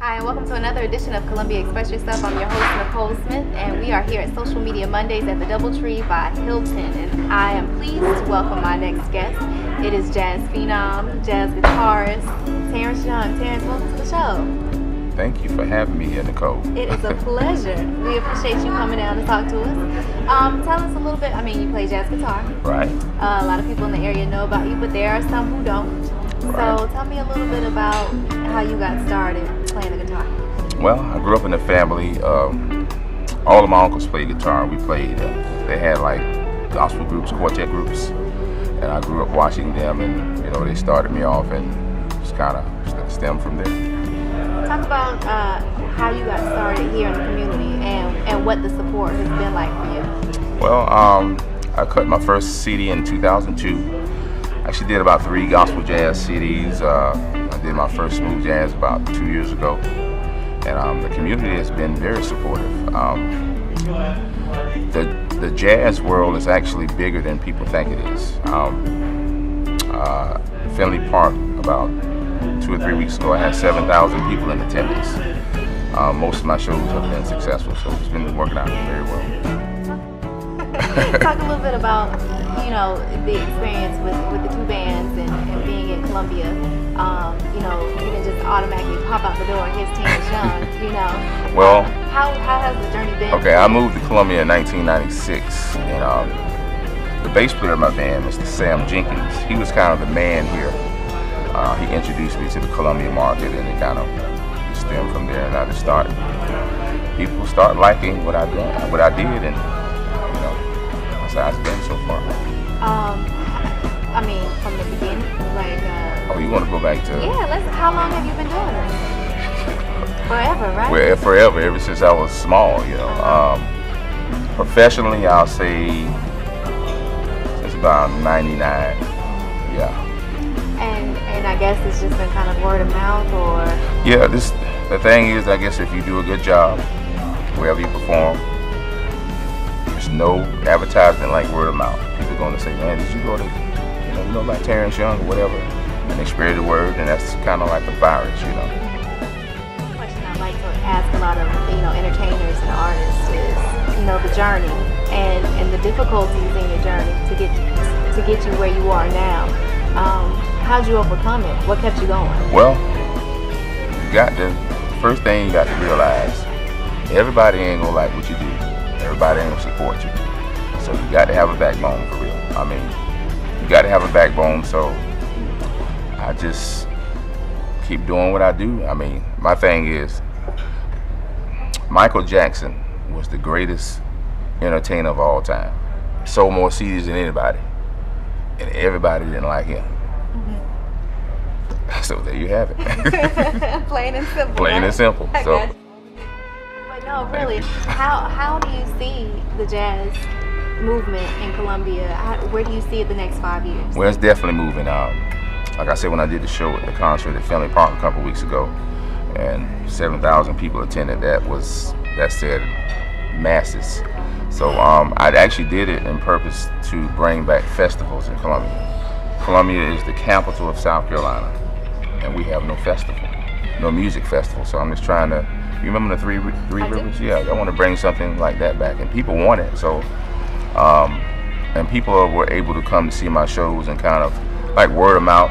Hi, and welcome to another edition of Columbia Express Yourself. I'm your host, Nicole Smith, and we are here at Social Media Mondays at the Doubletree by Hilton. And I am pleased to welcome my next guest. It is jazz phenom, jazz guitarist, Terence Young. Terence, welcome to the show. Thank you for having me here, Nicole. It is a pleasure. We appreciate you coming down to talk to us. Tell us a little bit. You play jazz guitar. Right. A lot of people in the area know about you, but there are some who don't. Right. So tell me a little bit about how you got started playing the guitar. Well, I grew up in a family. All of my uncles played guitar. We played. They had like gospel groups, quartet groups, and I grew up watching them. And they started me off, and just kind of stemmed from there. Talk about how you got started here in the community and what the support has been like for you. Well, I cut my first CD in 2002. Actually did about 3 gospel jazz CDs. I did my first smooth jazz about 2 years ago. And the community has been very supportive. The jazz world is actually bigger than people think it is. Finley Park, about 2 or 3 weeks ago, I had 7,000 people in attendance. Most of my shows have been successful, so it's been working out very well. Talk a little bit about the experience with the 2 bands and being in Columbia. You can just automatically pop out the door and here's Terence Young. Well, how has the journey been? Okay, I moved to Columbia in 1996, and the bass player of my band, Mr. Sam Jenkins, he was kind of the man here. He introduced me to the Columbia market, and it kind of stemmed from there. And I just started. People start liking what I did, and that's how it's been so far. From the beginning, Oh, you want to go back to? Yeah, how long have you been doing this? Forever, right? Well, forever, ever since I was small, Professionally, I'll say it's about 99, yeah. And I guess it's just been kind of word of mouth, or? Yeah, the thing is, I guess if you do a good job, wherever you perform, there's no advertisement like word of mouth. People going to say, man, did you go to, like Terence Young or whatever, and they spread the word, and that's kind of like a virus, The question I like to ask a lot of, entertainers and artists is, the journey and the difficulties in your journey to get you where you are now. How'd you overcome it? What kept you going? Well, first thing you got to realize, everybody ain't gonna like what you do. Everybody ain't gonna support you. So you got to have a backbone for real. You got to have a backbone, so I just keep doing what I do. My thing is, Michael Jackson was the greatest entertainer of all time. Sold more CDs than anybody, and everybody didn't like him. Mm-hmm. So there you have it. Plain and simple. Plain and simple. So. But no, really, how do you see the jazz movement in Columbia? Where do you see it the next 5 years? Well, it's definitely moving. Like I said, when I did the show at the concert at Finley Park a couple weeks ago, and 7,000 people attended, that said masses. So I actually did it in purpose to bring back festivals in Columbia. Columbia is the capital of South Carolina, and we have no festival, no music festival. So I'm just trying to. You remember the three rivers? Yeah, I want to bring something like that back, and people want it. So, and people were able to come to see my shows and kind of like word of mouth.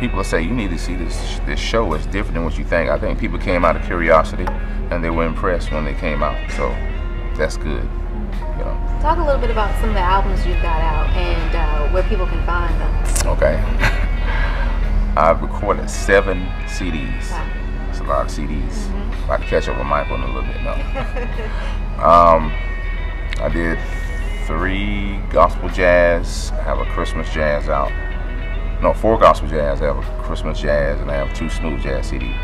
People will say, you need to see this show. It's different than what you think. I think people came out of curiosity, and they were impressed when they came out. So that's good. Talk a little bit about some of the albums you've got out and where people can find them. Okay. I've recorded 7 CDs. Wow. That's a lot of CDs. Mm-hmm. About to catch up with Michael in a little bit now. I did 3 gospel jazz. I have a Christmas jazz out. No, 4 gospel jazz. I have a Christmas jazz, and I have 2 smooth jazz CDs.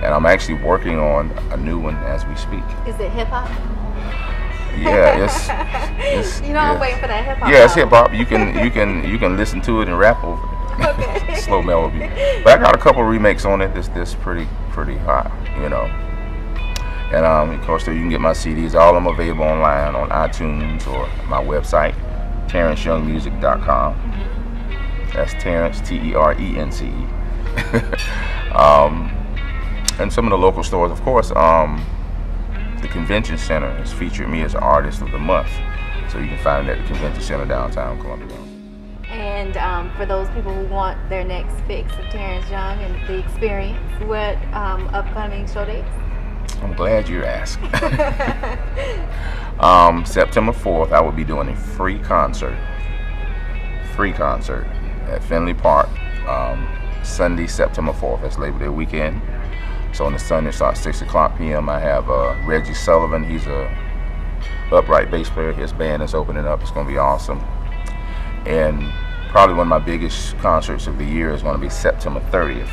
And I'm actually working on a new one as we speak. Is it hip hop? Yeah, it's I'm waiting for that hip hop. Yeah, it's hip hop. You can listen to it and rap over it. Okay. Slow melody. But I got a couple remakes on it. This pretty hot, And of course, you can get my CDs. All of them available online on iTunes or my website, TerenceYoungMusic.com. That's Terence, Terence. Um, and some of the local stores, of course. The convention center has featured me as Artist of the Month, so you can find it at the convention center downtown Columbia. And for those people who want their next fix of Terence Young and the experience, what upcoming show dates? I'm glad you asked. September 4th, I will be doing a free concert at Fenley Park. Sunday, September 4th. That's Labor Day weekend. So on the Sunday, it starts 6 o'clock p.m. I have Reggie Sullivan. He's a upright bass player. His band is opening up. It's going to be awesome. And probably one of my biggest concerts of the year is going to be September 30th.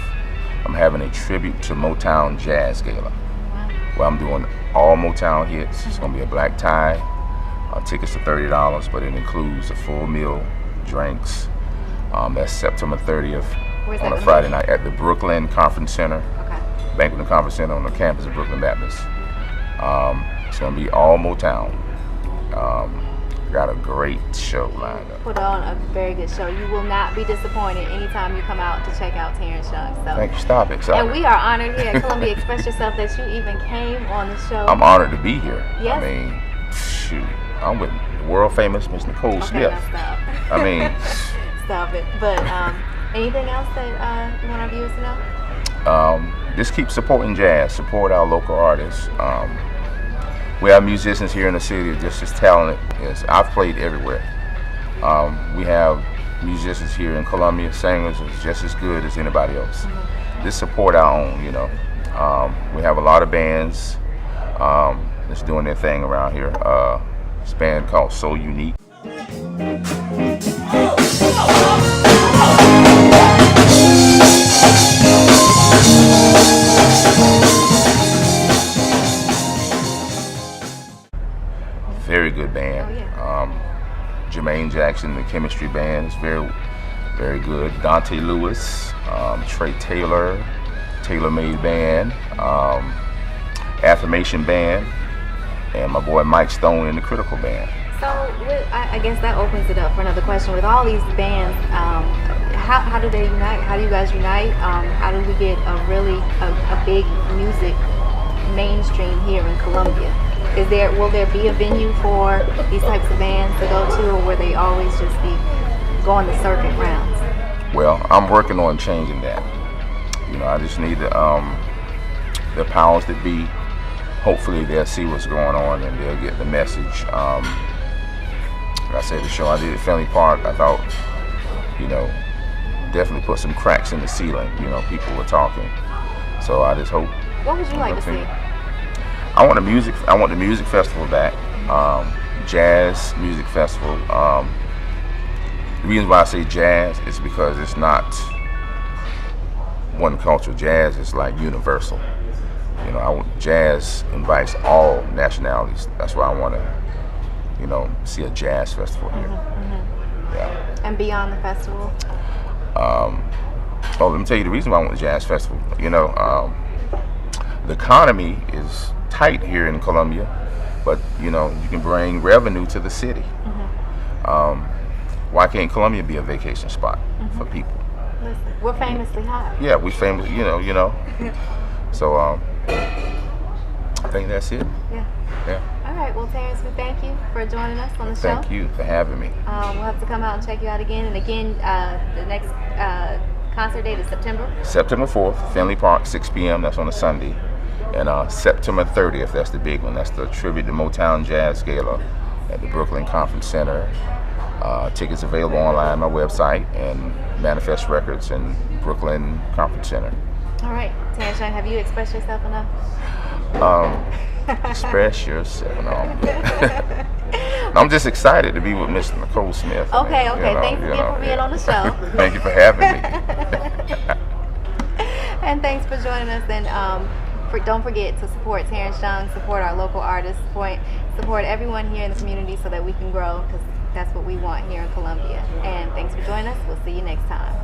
I'm having a tribute to Motown Jazz Gala, where I'm doing all Motown hits. It's going to be a black tie. Tickets are $30, but it includes a full meal, drinks. That's September 30th on a Friday night at the Brooklyn Conference Center. Banquet and Conference Center on the campus of Brooklyn Baptist. It's going to be all Motown. Got a great show lined up. Put on a very good show. You will not be disappointed anytime you come out to check out Terence Young. So. Thank you. Stop it. And we are honored here at Columbia Express Yourself that you even came on the show. I'm honored to be here. Yes. I mean, shoot, I'm with the world famous Miss Nicole Smith. Stop. I mean, stop it. But anything else that you want our viewers to know? Just keep supporting jazz, support our local artists. We have musicians here in the city just as talented as I've played everywhere. We have musicians here in Columbia, singers is just as good as anybody else. Just support our own, you know. We have a lot of bands that's doing their thing around here. This band called So Unique. Very good band. Jermaine Jackson, the Chemistry Band, is very, very good. Dante Lewis, Trey Taylor, Taylor Made Band, Affirmation Band, and my boy Mike Stone in the Critical Band. So I guess that opens it up for another question. With all these bands, how do they unite? How do you guys unite? How do we get a big music mainstream here in Columbia? Will there be a venue for these types of bands to go to, or will they always just be going the circuit rounds? Well, I'm working on changing that. You know, I just need the powers that be. Hopefully they'll see what's going on and they'll get the message. Like I said, the show I did at Fenley Park, I thought, you know, definitely put some cracks in the ceiling. You know, people were talking. So I just hope. What would you like to see? I want the music festival back, jazz music festival. The reason why I say jazz is because it's not one culture. Jazz is like universal. You know, jazz invites all nationalities. That's why I want to, you know, see a jazz festival here. Yeah. And beyond the festival? Well, let me tell you the reason why I want the jazz festival. You know, the economy is tight here in Columbia, but you know, you can bring revenue to the city. Why can't Columbia be a vacation spot for people? Listen, we're famously hot. Yeah, we famous, you know. So I think that's it. Yeah. All right. Well, Terence, we thank you for joining us on the show. Thank you for having me. We'll have to come out and check you out again. And again, the next concert date is September 4th, Fenley Park, 6 p.m. That's on a Sunday. And September 30th, that's the big one. That's the tribute to Motown Jazz Gala at the Brooklyn Conference Center. Tickets available online on my website and Manifest Records and Brooklyn Conference Center. All right, Terence Young, have you expressed yourself enough? Express yourself. No. I'm just excited to be with Miss Nicole Smith. Okay. Thanks again for being on the show. Thank you for having me. And thanks for joining us. And don't forget to support Terence Young, support our local artists, support everyone here in the community so that we can grow, because that's what we want here in Columbia. And thanks for joining us. We'll see you next time.